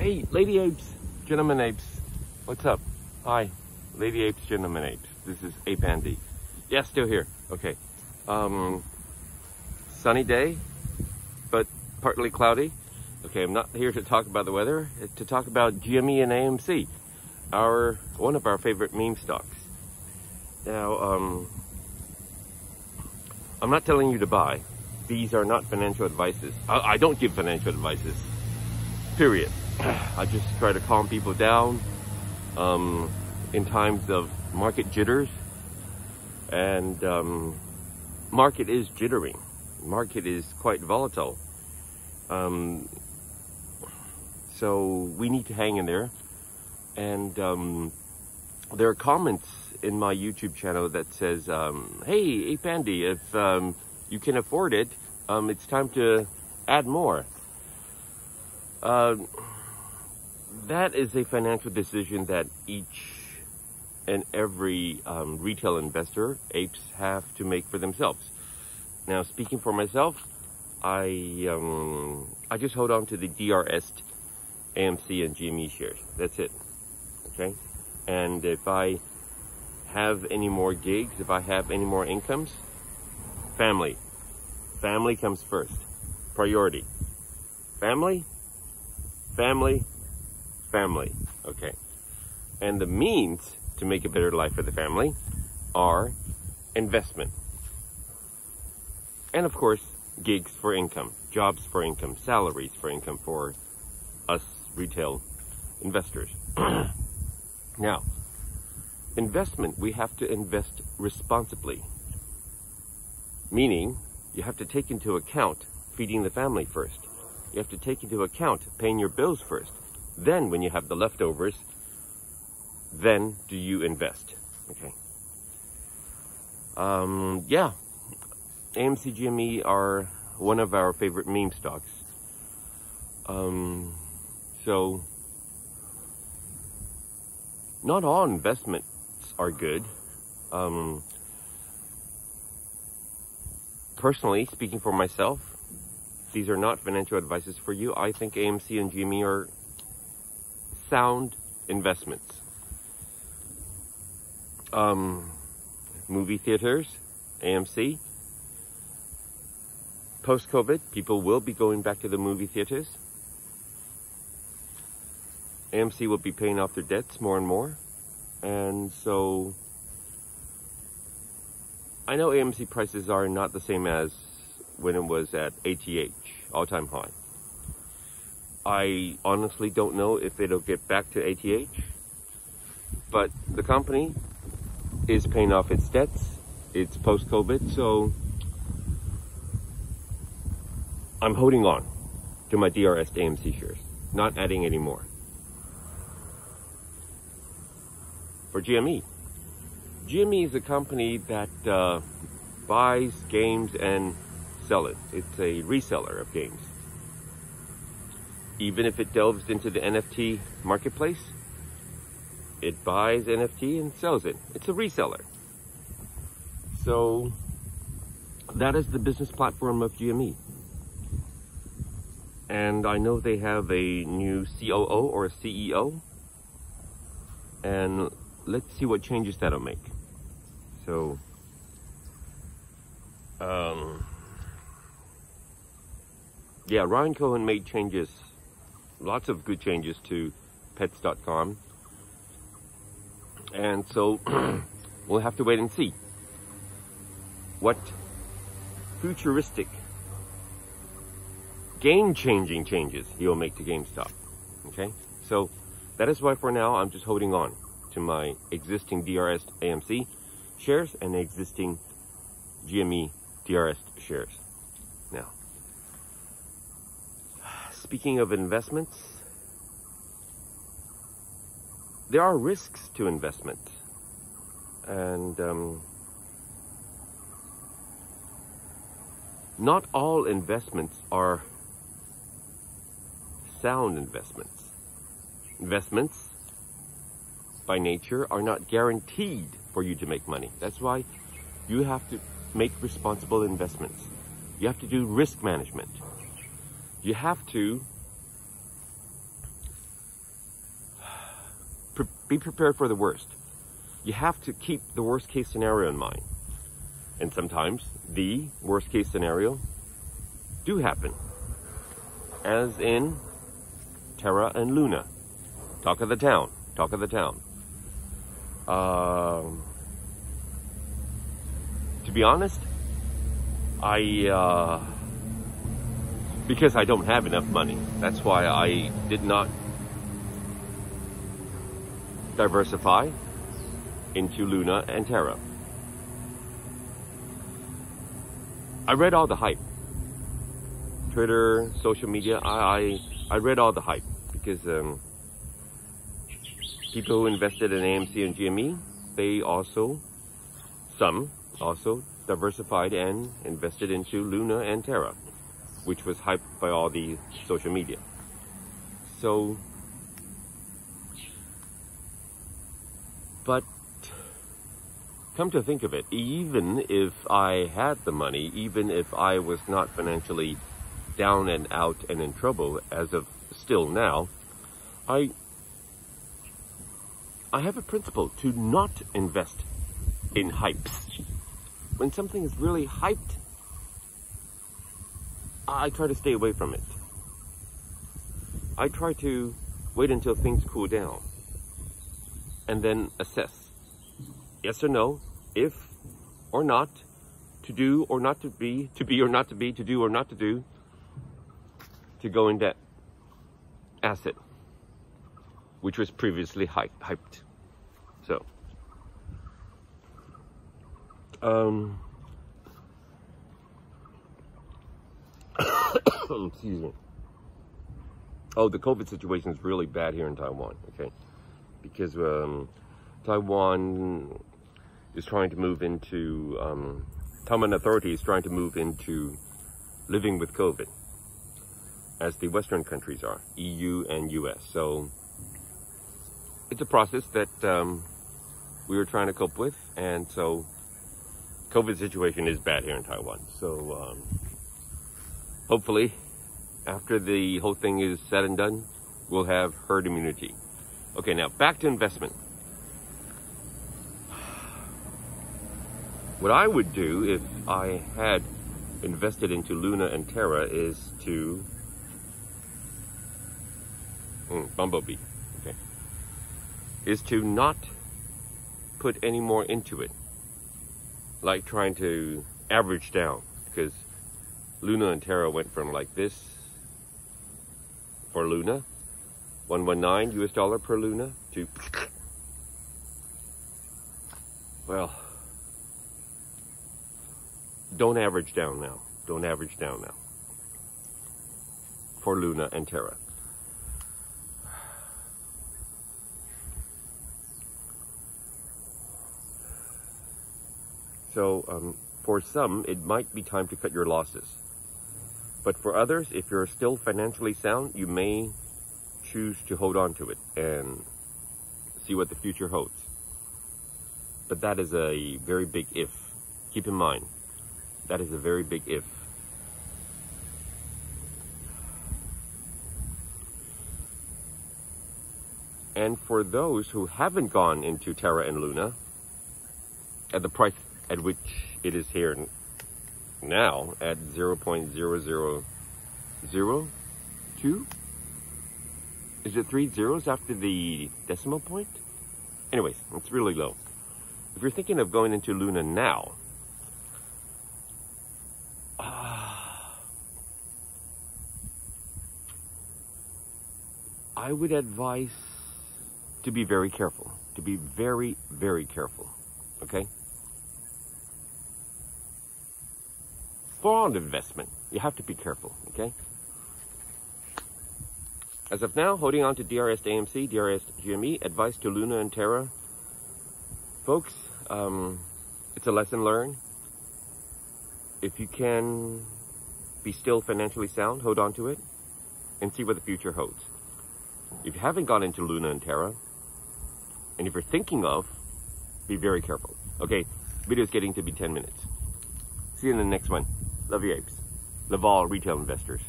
Hey, Lady Apes, Gentlemen Apes, what's up? Hi, Lady Apes, Gentlemen Apes. This is Ape Andy. Yeah, still here. Okay. Sunny day, but partly cloudy. Okay, I'm not here to talk about the weather. It's to talk about GME and AMC, one of our favorite meme stocks. Now, I'm not telling you to buy. These are not financial advices. I don't give financial advices, period. I just try to calm people down in times of market jitters. And market is jittering. Market is quite volatile. So we need to hang in there. And there are comments in my YouTube channel that says, hey, Ape Andy, if you can afford it, it's time to add more. That is a financial decision that each and every retail investor, apes, have to make for themselves. Now, speaking for myself, I just hold on to the DRS, AMC, and GME shares. That's it. Okay? And if I have any more gigs, if I have any more incomes, family. Family comes first. Priority. Family, family, family. Okay. And the means to make a better life for the family are investment. And of course, gigs for income, jobs for income, salaries for income for us retail investors. Now, investment, we have to invest responsibly. Meaning, you have to take into account feeding the family first. You have to take into account paying your bills first. Then, when you have the leftovers, then do you invest. Okay. Yeah. AMC, GME are one of our favorite meme stocks. So, not all investments are good. Personally, speaking for myself, these are not financial advices for you. I think AMC and GME are sound investments. Movie theaters, AMC. Post-COVID, people will be going back to the movie theaters. AMC will be paying off their debts more and more. And so, I know AMC prices are not the same as when it was at ATH, all-time high. I honestly don't know if it'll get back to ATH, but the company is paying off its debts. It's post-COVID, so I'm holding on to my DRS AMC shares, not adding any more. For GME. GME is a company that buys games and sell it. It's a reseller of games. Even if it delves into the NFT marketplace, it buys NFT and sells it. It's a reseller. So that is the business platform of GME. And I know they have a new COO or a CEO. And let's see what changes that'll make. So, yeah, Ryan Cohen made changes, lots of good changes to pets.com. And so, we'll have to wait and see what futuristic, game-changing changes he'll make to GameStop. Okay? So, that is why for now, I'm just holding on to my existing DRS AMC shares and existing GME DRS shares. Now, speaking of investments, there are risks to investment. And not all investments are sound investments. Investments, by nature, are not guaranteed for you to make money. That's why you have to make responsible investments. You have to do risk management. You have to be prepared for the worst. You have to keep the worst case scenario in mind. And sometimes the worst case scenario do happen. As in Terra and Luna. Talk of the town. Talk of the town. To be honest, because I don't have enough money, that's why I did not diversify into Luna and Terra. I read all the hype. Twitter, social media, I read all the hype because people who invested in AMC and GME, they some also diversified and invested into Luna and Terra, which was hyped by all the social media. So, but come to think of it, even if I had the money, even if I was not financially down and out and in trouble as of still now, I have a principle to not invest in hypes. When something is really hyped, I try to stay away from it. I try to wait until things cool down and then assess yes or no, if or not, to do or not to be, to be or not to be, to do or not to do, to go in that asset which was previously hyped. So excuse me. Oh, the COVID situation is really bad here in Taiwan, okay? Because Taiwan is trying to move into, Taiwan authority is trying to move into living with COVID, as the Western countries are, EU and US. So it's a process that we were trying to cope with, and so COVID situation is bad here in Taiwan. So hopefully, after the whole thing is said and done, we'll have herd immunity. Okay, now back to investment. What I would do if I had invested into Luna and Terra is to Bumblebee, okay, is to not put any more into it, like trying to average down, because Luna and Terra went from like this for Luna, 119 US dollar per Luna, to, well, don't average down now. Don't average down now for Luna and Terra. So for some, it might be time to cut your losses. But for others, if you're still financially sound, you may choose to hold on to it and see what the future holds. But that is a very big if. Keep in mind, that is a very big if. And for those who haven't gone into Terra and Luna, at the price at which it is here now, at 0.0002? Is it 3 zeros after the decimal point? Anyways, it's really low. If you're thinking of going into Luna now, I would advise to be very careful. To be very, very careful. Okay? For all investment, you have to be careful. Okay? As of now, holding on to DRS to AMC, DRS to GME, advice to Luna and Terra. Folks, it's a lesson learned. If you can be still financially sound, hold on to it and see what the future holds. If you haven't gone into Luna and Terra, and if you're thinking of, be very careful. Okay, video's getting to be 10 minutes. See you in the next one. Love you, apes. Love all retail investors.